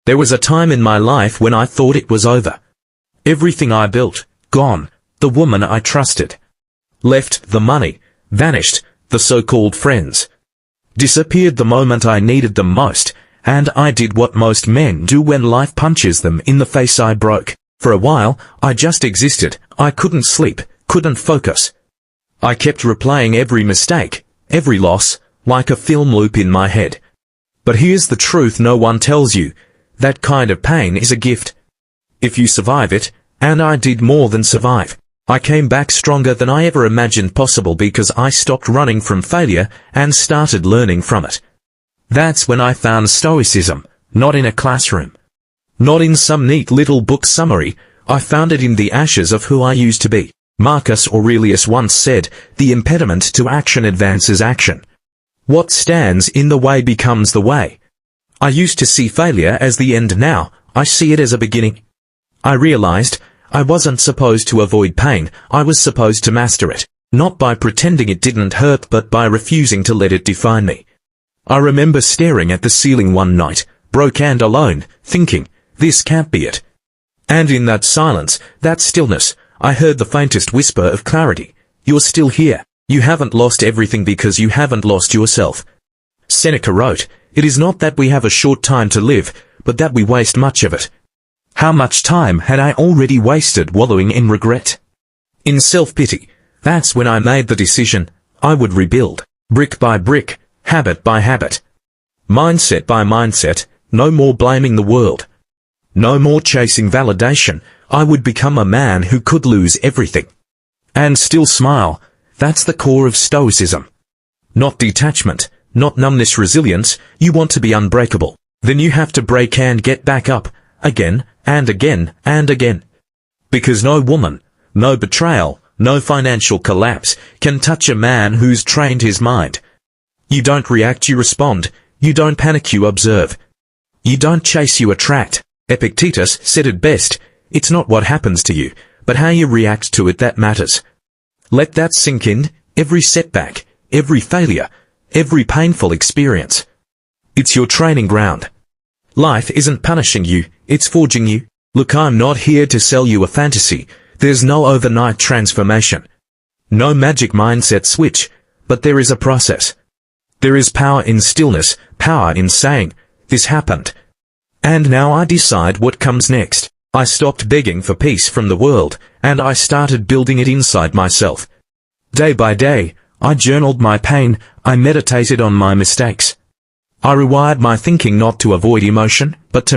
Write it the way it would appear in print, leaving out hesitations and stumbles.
There was a time in my life when I thought it was over. Everything I built, gone. The woman I trusted. Left, the money, vanished, the so-called friends. Disappeared the moment I needed them most, and I did what most men do when life punches them in the face. I broke. For a while, I just existed. I couldn't sleep, couldn't focus. I kept replaying every mistake, every loss, like a film loop in my head. But here's the truth no one tells you. That kind of pain is a gift. If you survive it, and I did more than survive. I came back stronger than I ever imagined possible because I stopped running from failure and started learning from it. That's when I found stoicism, not in a classroom. Not in some neat little book summary. I found it in the ashes of who I used to be. Marcus Aurelius once said, "The impediment to action advances action. What stands in the way becomes the way." I used to see failure as the end. Now, I see it as a beginning. I realized I wasn't supposed to avoid pain, I was supposed to master it. Not by pretending it didn't hurt but by refusing to let it define me. I remember staring at the ceiling one night, broke and alone, thinking, this can't be it. And in that silence, that stillness, I heard the faintest whisper of clarity. You're still here. You haven't lost everything because you haven't lost yourself. Seneca wrote, "It is not that we have a short time to live, but that we waste much of it." How much time had I already wasted wallowing in regret? In self-pity. That's when I made the decision. I would rebuild, brick by brick, habit by habit, mindset by mindset. No more blaming the world. No more chasing validation. I would become a man who could lose everything and still smile. That's the core of stoicism. Not detachment, not numbness. Resilience. You want to be unbreakable. Then you have to break and get back up, again, and again, and again. Because no woman, no betrayal, no financial collapse can touch a man who's trained his mind. You don't react, you respond. You don't panic, you observe. You don't chase, you attract. Epictetus said it best, it's not what happens to you, but how you react to it that matters. Let that sink in. Every setback, every failure, every painful experience. It's your training ground. Life isn't punishing you, it's forging you. Look, I'm not here to sell you a fantasy. There's no overnight transformation. No magic mindset switch, but there is a process. There is power in stillness, power in saying, this happened. And now I decide what comes next. I stopped begging for peace from the world, and I started building it inside myself. Day by day, I journaled my pain, I meditated on my mistakes. I rewired my thinking not to avoid emotion, but to